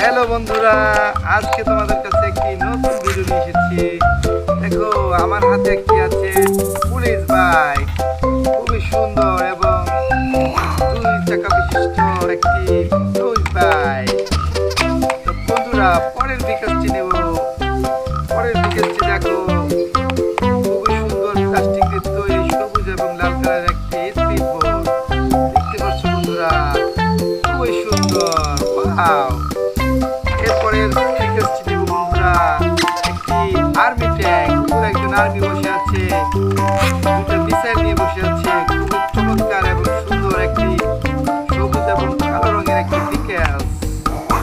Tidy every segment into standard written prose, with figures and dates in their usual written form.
Hello বন্ধুরা, আজকে তোমাদের কাছে একটি নতুন ভিডিও নিয়ে এসেছি। দেখো আমার হাতে একটি আছে পুলিশ বাইক, খুবই সুন্দর এবং 2 চাকা বিশিষ্ট একটি পুলিশ বাইক। তো বন্ধুরা পরের বিকাশটি নেব। পরের বিকাশটি দেখো, খুবই সুন্দর প্লাস্টিক দিয়ে তৈরি সবুজ এবং লাল কালারের একটি স্পিডবোট। দেখতে পাচ্ছ বন্ধুরা, খুবই সুন্দর। ওয়াও! এরপরের বিকাশটি নেব বন্ধুরা, একটি আর্মি ট্যাঙ্ক। একজন আর্মি বসে আছে, দুটো মিসাইল নিয়ে বসে আছে। খুবই চমৎকার এবং সুন্দর একটি সবুজ এবং কালো রঙের একটি বিকাশ।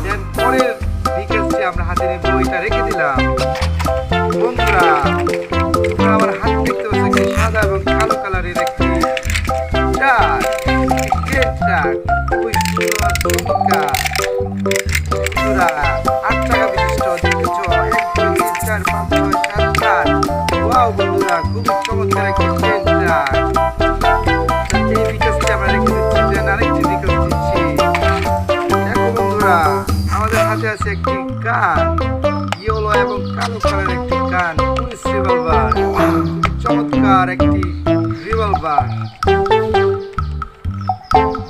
দেন পরের বিকাশটি আমরা হাতে নেব, এটা রেখে দিলাম। বন্ধুরা তোমরা আমার হাত দেখতে পাচ্ছ, একটি সাদা এবং কালো কালারের একটি ট্রাক, ট্রাক। খুবই সুন্দর চমৎকার বন্ধুরা, 8 চাকা বিশিষ্ট। দেখেছ 1 2 3 4 5 6 7 8। ওয়াও বন্ধুরা, খুবই চমৎকার একটি ট্রাক। এই বিকাশটি আমরা রেখে দিচ্ছি, দেন আরেকটি বিকাশ দিচ্ছি। দেখো বন্ধুরা, আমাদের হাতে আছে একটি গান, ইয়েলো এবং কালো কালারের একটি গান, পুলিশ রিভলভার। চমৎকার একটি রিভলভার।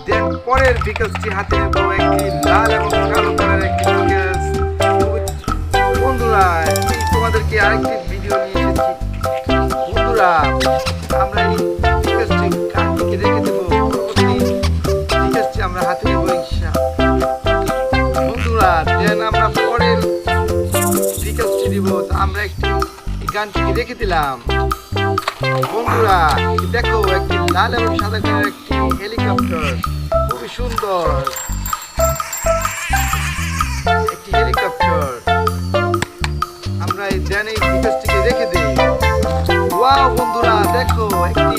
দেন পরের বিকাশটি হাতে নেব, একটি লাল এবং কালো কালারের একটি বিকাশ। বন্ধুরা তোমাদেরকে আরেকটি ভিডিও নিয়ে এসেছি। বন্ধুরা আমরা এই বিকাশটি কাটিকে রেখে দেবো, পরবর্তী বিকাশটি আমরা হাতে নেব বন্ধুরা। দেন আমরা পরের বিকাশটি দিব, আমরা একটি গানটিকে রেখে দিলাম। বন্ধুরা দেখো, একটি লাল এবং সাদা কালারের একটি হেলিকপ্টার, খুবই সুন্দর একটি হেলিকপ্টার। আমরা এই বিকাশটিকে রেখে দিই। ওয়াও বন্ধুরা দেখো, একটি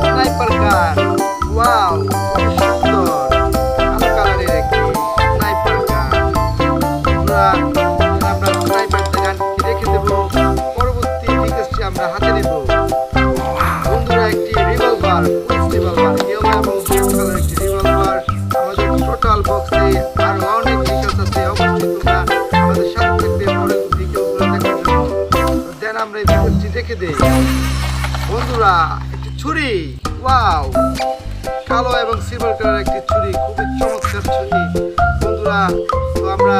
স্নাইপার গান। ওয়াও, খুবই সুন্দর কালো কালারের একটি স্নাইপার গান। বন্ধুরা আমরা স্নাইপার গানটিকে রেখে দেব, পরবর্তী বিকাশটি আমরা হাতে নেব। বন্ধুরা একটি রিভলভার, পুলিশ রিভলভার, ইয়েলো এবং ব্লু কালারের একটি রিভলভার। আমাদের টোটাল বক্সে আর অনেক বিকাশ আছে, অবশ্যই তোমরা আমাদের সাথে থাকবে পরের ভিডিওগুলো দেখার জন্য। দেন আমরা এই বিকাশটি রেখে দেই। বন্ধুরা একটি ছুরি, ওয়াও, কালো এবং সিলভার কালারের একটি ছুরি, খুবই চমৎকার ছুরি। বন্ধুরা তো আমরা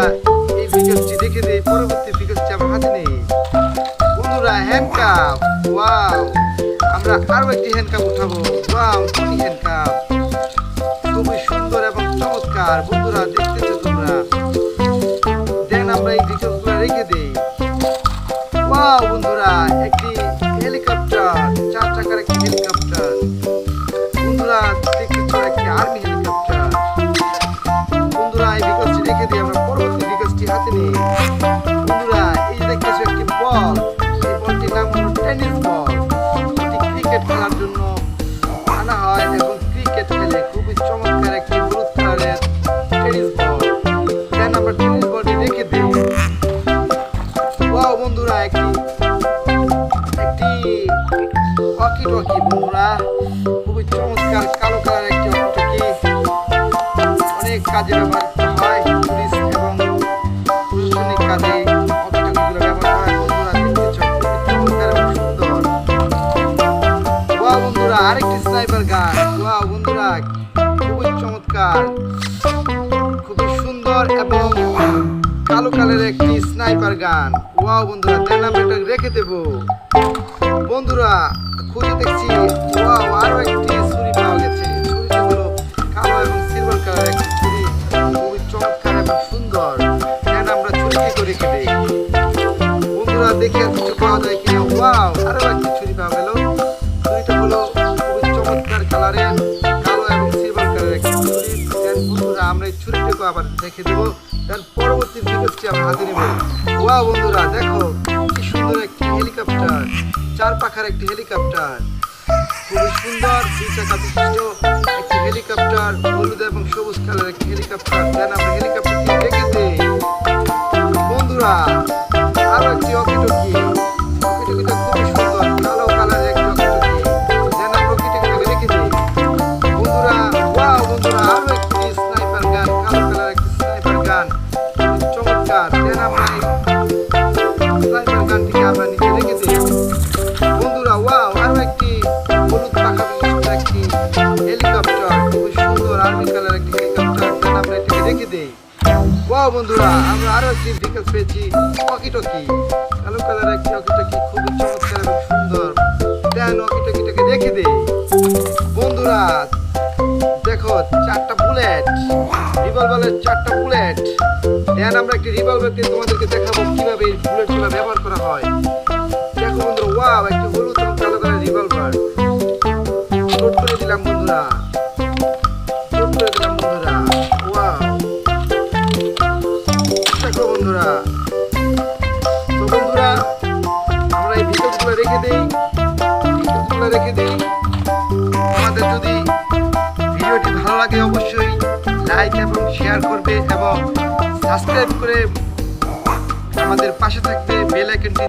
এই বিকাশটি রেখে দেই, পরবর্তী বিকাশটি আমরা হাতে নেই। বন্ধুরা হ্যান্ডকাপ, ওয়াও, আমরা আরো একটি হ্যান্ডকাপ উঠাবো। ওয়াও, 2 হ্যান্ডকাপ, খুবই সুন্দর এবং চমৎকার। বন্ধুরা দেখতেছো তোমরা। দেন আমরা এই বিকাশগুলো রেখে দেই। ওয়াও বন্ধুরা, একটি হেলিকপ্টার, 4 চাকার একটি হেলিকপ্টার। বন্ধুরা দেখতেছো, একটি আর্মি হেলিকপ্টার। বন্ধুরা এই বিকাশটি রেখে দিই, আমরা পরবর্তী বিকাশটি হাতে নিই। বন্ধুরা এই যে দেখতেছো একটি বল, এই বলটির নাম হলো টেনিস বল। এটি ক্রিকেট খেলার জন্য আনা হয় এবং ক্রিকেট খেলে। খুবই চমৎকার একটি হলুদ কালারের টেনিস বল। দেন আমরা টেনিস বলটি রেখে দিই। ওয়াও বন্ধুরা, একটি ওয়াকি টকি। বন্ধুরা খুবই চমৎকার কালো কালারের একটি ওয়াকি টকি, অনেক কাজে ব্যবহৃত হয়, পুলিশ এবং প্রশাসনিক কাজে ওয়াকি টকিগুলো ব্যবহার হয়। বন্ধুরা দেখতেছো, খুবই চমৎকার এবং সুন্দর। ওয়াও বন্ধুরা, আরেকটি স্নাইপার গান। ওয়াও বন্ধুরা, খুবই চমৎকার, খুবই সুন্দর এবং কালো কালারের একটি স্নাইপার গান। ওয়াও বন্ধুরা, দেন আমরা এটা রেখে দেব। বন্ধুরা খুঁজে দেখছি, ওয়াও, আরো একটি ছুরি পাওয়া গেছে। ছুরিটি হলো কালো এবং সিলভার কালারের একটি ছুরি, খুবই চমৎকার এবং সুন্দর। দেন আমরা ছুরিটি রেখে দেই। বন্ধুরা দেখি আর কিছু পাওয়া যায় কিনা। ওয়াও, আরো একটি ছুরি পাওয়া গেল। ছুরিটা হলো খুবই চমৎকার কালারের, কালো এবং সিলভার কালারের একটি ছুরি। দেন বন্ধুরা আমরা এই ছুরিটাকে আবার রেখে দেবো। দেন পরবর্তী বিকাশটি আমরা হাতে নেব। ওয়াও বন্ধুরা দেখো, কি সুন্দর একটি হেলিকপ্টার, 4 পাখার একটি হেলিকপ্টার, খুবই সুন্দর 2 চাকা বিশিষ্ট একটি হেলিকপ্টার, হলুদ এবং সবুজ কালারের একটি হেলিকপ্টার। দেন আমরা হেলিকপ্টারটি রেখে দেই। বন্ধুরা আরো একটি ওয়াকি টকি, ওয়াকি টকিটা খুবই সুন্দর কালো কালারের একটি ওয়াকি টকি। দেন আমরা ওয়াকি টকিটাকে রেখে দেই। বন্ধুরা ওয়াও বন্ধুরা, আরো একটি স্নাইপার গান, কালো কালারের একটি স্নাইপার গান, কার, দেন আমরা স্নাইপার গানটিকে আমরা নিচে রেখে দিই। বন্ধুরা ওয়াও, আরো একটি হলুদ পাখা বিশিষ্ট একটি হেলিকপ্টার, খুবই সুন্দর আর্মি কালার একটি হেলিকপ্টার, দেন আমরা এটিকে রেখে দিই। ওয়াও বন্ধুরা, আমরা আরো একটি ভেহিকলস পেয়েছি, ওয়াকিটকি, কালো কালার একটি ওয়াকিটকি, খুবই চমৎকার এবং সুন্দর, দেন ওয়াকিটকিটাকে রেখে দেই। বন্ধুরা দেখো, 4টা বুলেট, রিভলভারের 4টা বুলেট, দেন আমরা একটি রিভলভার দিয়ে তোমাদেরকে দেখাবো কিভাবে এই বুলেটগুলো ব্যবহার করা হয়। দেখো বন্ধুরা, ওয়াও, একটি হলুদ এবং কালো কালার রিভলভার লোড করে দিলাম বন্ধুরা, লোড করে দিলাম বন্ধুরা। ওয়াও, দেখো বন্ধুরা, তো বন্ধুরা আমরা এই ভিডিওগুলো রেখে দেই, ভিডিওগুলো রেখে দেই। আমাদের যদি ভিডিওটি ভালো লাগে অবশ্যই লাইক এবং শেয়ার করবে এবং সাবস্ক্রাইব করে আমাদের পাশে থাকবে, বেল আইকনটি